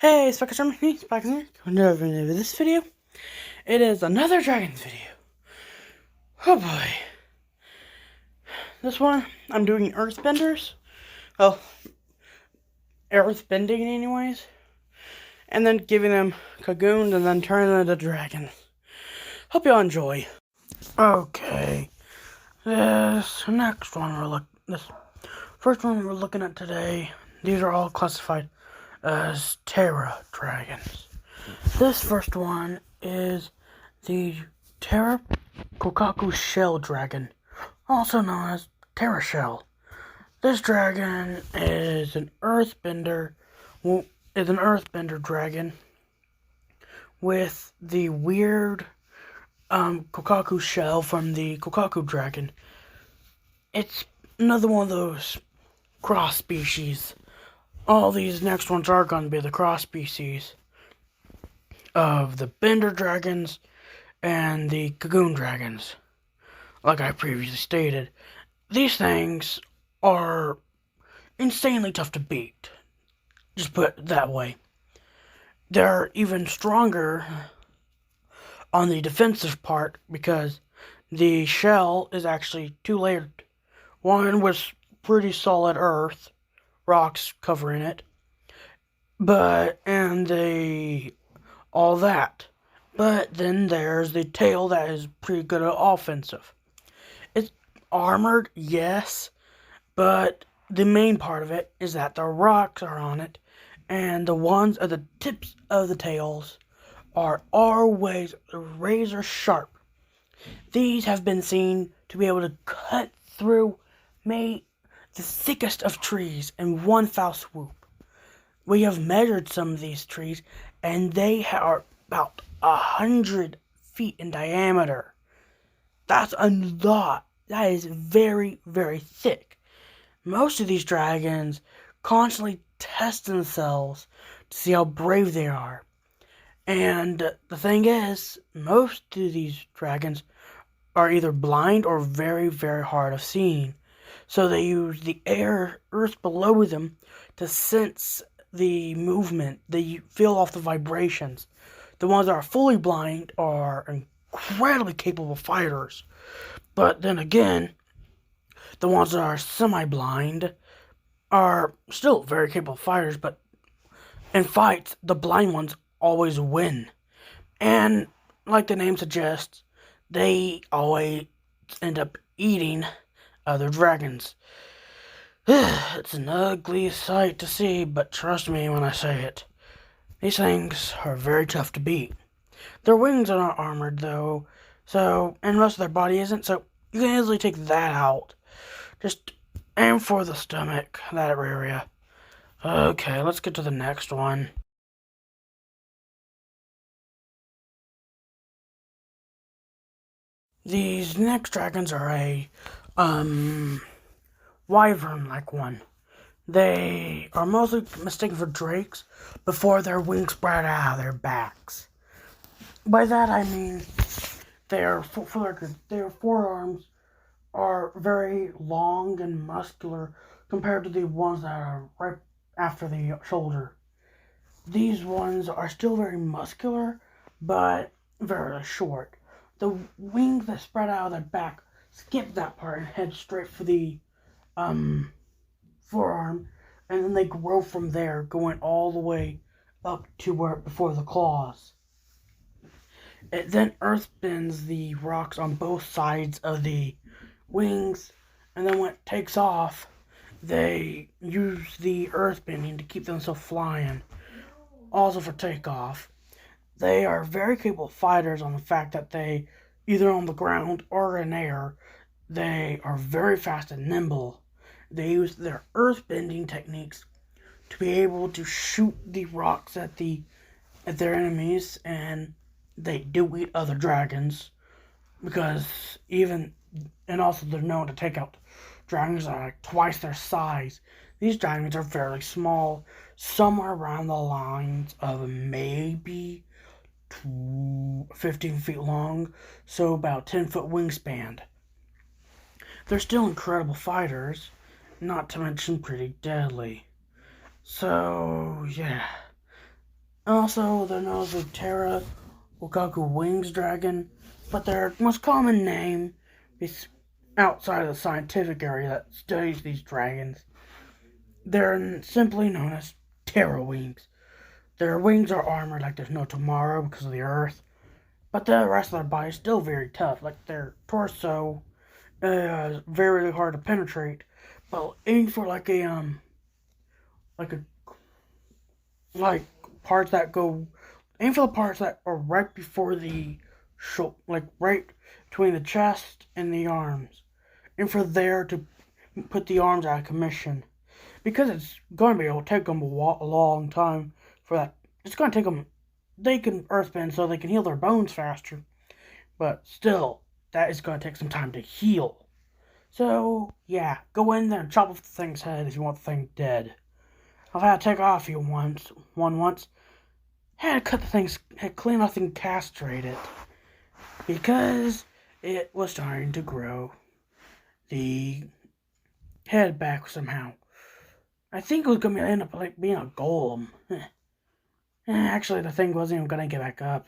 Hey, Speckers, here. Another video. This video, it is another Dragons video. Oh boy. This one, I'm doing Earthbenders. Well, Earthbending anyways. And then giving them Kagunes and then turning them into dragons. Hope y'all enjoy. Okay. This first one we're looking at today, these are all classified as Terra dragons. This first one is the Terrakaku shell dragon, also known as Terra shell. This dragon is an earthbender dragon with the weird Kagunes shell from the Kagunes dragon. It's another one of those cross species. All these next ones are going to be the cross species of the Bender dragons and the Kagunes dragons. Like I previously stated, these things are insanely tough to beat. Just put it that way. They're even stronger on the defensive part because the shell is actually two-layered. One with pretty solid earth, rocks covering it, all that. But then there's the tail that is pretty good at offensive. It's armored, yes, but the main part of it is that the rocks are on it, and the ones at the tips of the tails are always razor sharp. These have been seen to be able to cut through the thickest of trees in one foul swoop. We have measured some of these trees, and they are about 100 feet in diameter. That's a lot. That is very, very thick. Most of these dragons constantly test themselves to see how brave they are. And the thing is, most of these dragons are either blind or very, very hard of seeing. So they use the earth below them to sense the movement. They feel off the vibrations. The ones that are fully blind are incredibly capable fighters. But then again, the ones that are semi-blind are still very capable fighters, but in fights, the blind ones always win. And like the name suggests, they always end up eating other dragons. It's an ugly sight to see, but trust me when I say it. These things are very tough to beat. Their wings are not armored though, and most of their body isn't, so you can easily take that out. Just aim for the stomach, that area. Okay, let's get to the next one. These next dragons are a wyvern-like one. They are mostly mistaken for drakes before their wings spread out of their backs. By that I mean their forearms are very long and muscular compared to the ones that are right after the shoulder. These ones are still very muscular, but very short. The wings that spread out of their back skip that part and head straight for the forearm, and then they grow from there, going all the way up to where before the claws. It then earthbends the rocks on both sides of the wings, and then when it takes off, they use the earthbending to keep themselves flying. Also for takeoff. They are very capable fighters on the fact that they, either on the ground or in air, they are very fast and nimble. They use their earthbending techniques to be able to shoot the rocks at their enemies, and they do eat other dragons and also they're known to take out dragons that are like twice their size. These dragons are fairly small, somewhere around the lines of maybe 15 feet long, so about 10-foot wingspan. They're still incredible fighters, not to mention pretty deadly. So, yeah. Also, they're known as the Terra wings dragon, but their most common name is outside of the scientific area that studies these dragons. They're simply known as Terra wings. Their wings are armored like there's no tomorrow because of the earth, but the rest of their body is still very tough. Like their torso is very hard to penetrate. But aim for like a like parts that go aim for the parts that are right before the like right between the chest and the arms. Aim for there to put the arms out of commission because it's going to be it'll take them a long time for that. It's going to take them. They can earthbend so they can heal their bones faster, but still, that is going to take some time to heal. So yeah, go in there and chop off the thing's head if you want the thing dead. I've had to take off you once. Had to cut the thing's head clean off and castrate it because it was starting to grow the head back somehow. I think it was going to end up like being a golem. Actually, the thing wasn't even going to get back up.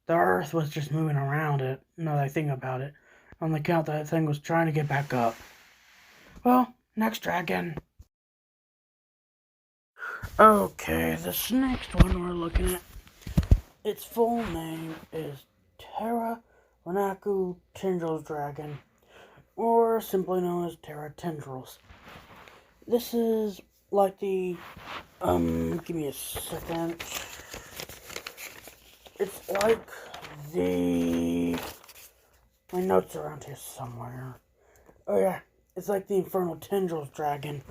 The earth was just moving around it, now that I think about it, on the account that thing was trying to get back up. Well, next dragon. Okay, this next one we're looking at, its full name is Terra Ranaku Tendrils Dragon, or simply known as Terra Tendrils. This is like the, give me a second. It's like my notes are around here somewhere. Oh yeah, it's like the Infernal Tendrils Dragon.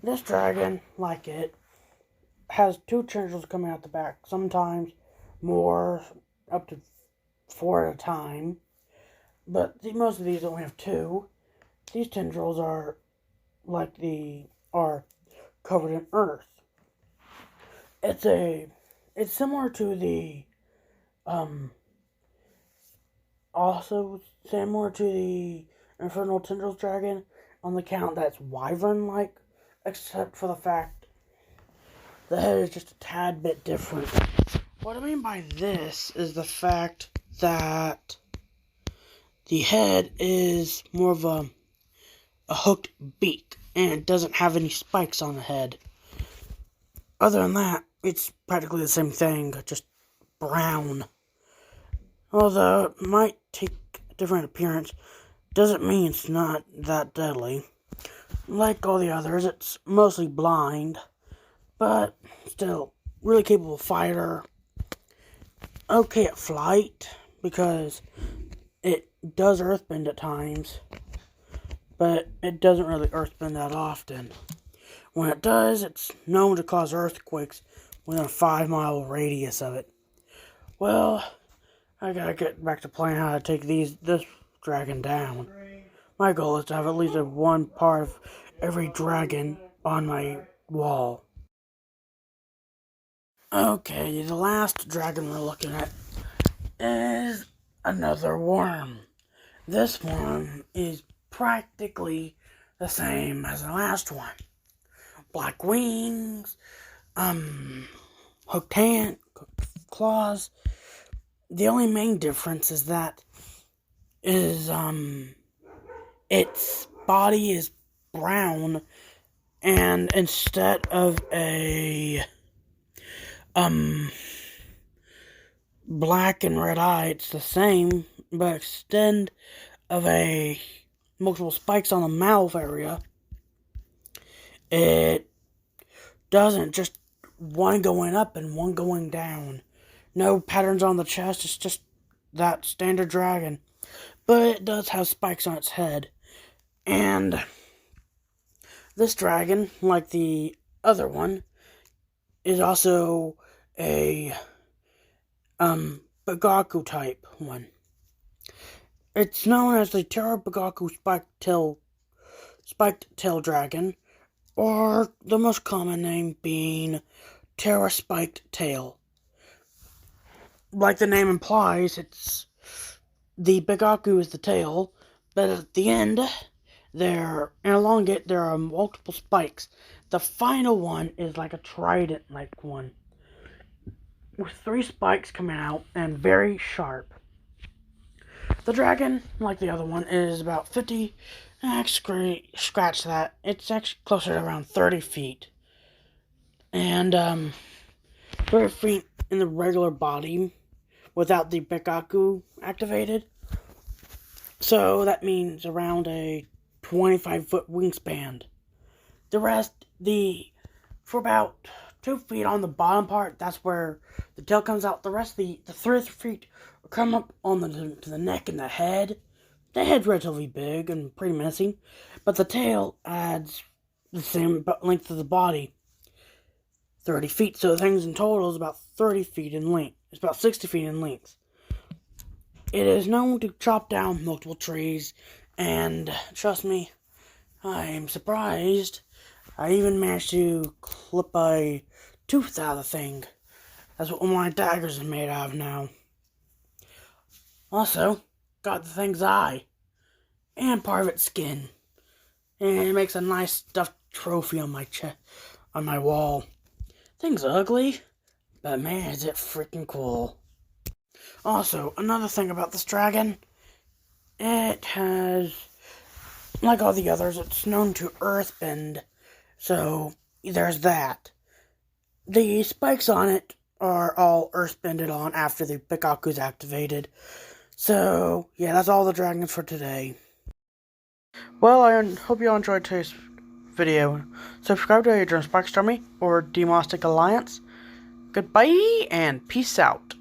This dragon, like it, has 2 tendrils coming out the back, sometimes more, up to 4 at a time, but most of these only have 2. These tendrils are covered in earth. It's similar to the also similar to the Infernal Tendrils Dragon on the count that it's wyvern-like, except for the fact the head is just a tad bit different. What I mean by this is the fact that the head is more of a hooked beak, and it doesn't have any spikes on the head. Other than that, it's practically the same thing, just brown. Although it might take a different appearance, doesn't mean it's not that deadly. Like all the others, it's mostly blind, but still, really capable fighter. Okay at flight, because it does earthbend at times, but it doesn't really earthbend that often. When it does, it's known to cause earthquakes within a 5-mile radius of it. Well, I gotta get back to planning how to take this dragon down. My goal is to have at least one part of every dragon on my wall. Okay, the last dragon we're looking at is another worm. This worm is practically the same as the last one. Black wings, hooked claws. The only main difference is that its body is brown, and instead of a black and red eye, it's the same, but instead of a multiple spikes on the mouth area, it doesn't, just one going up and one going down. No patterns on the chest, it's just that standard dragon. But it does have spikes on its head. And this dragon, like the other one, is also a Bagaku type one. It's known as the Terrakaku spiked tail dragon, or the most common name being Terra spiked tail. Like the name implies, it's the Bagaku is the tail, but at the end, and along it, there are multiple spikes. The final one is like a trident-like one. with 3 spikes coming out and very sharp. The dragon, like the other one, is about 50. Scratch that. It's actually closer to around 30 feet. And 30 feet in the regular body without the Terrakaku activated. So that means around a 25-foot wingspan. The rest, for about 2 feet on the bottom part, that's where the tail comes out. The rest, the 3 feet will come up on to the neck and the head. The head's relatively big and pretty menacing, but the tail adds the same length of the body, 30 feet. So the thing's in total is about 30 feet in length. It's about 60 feet in length. It is known to chop down multiple trees, and trust me, I am surprised I even managed to clip a tooth out of the thing. That's what one of my daggers is made out of now. Also, got the thing's eye, and part of its skin. And it makes a nice stuffed trophy on my chest, on my wall. Thing's ugly, but man, is it freaking cool. Also, another thing about this dragon, it has, like all the others, it's known to earthbend. So, there's that. The spikes on it are all earthbended on after the Terrakaku's activated. So, yeah, that's all the dragons for today. Well, I hope you all enjoyed today's video. Subscribe to Adrian Sparks Army or Demostic Alliance. Goodbye, and peace out.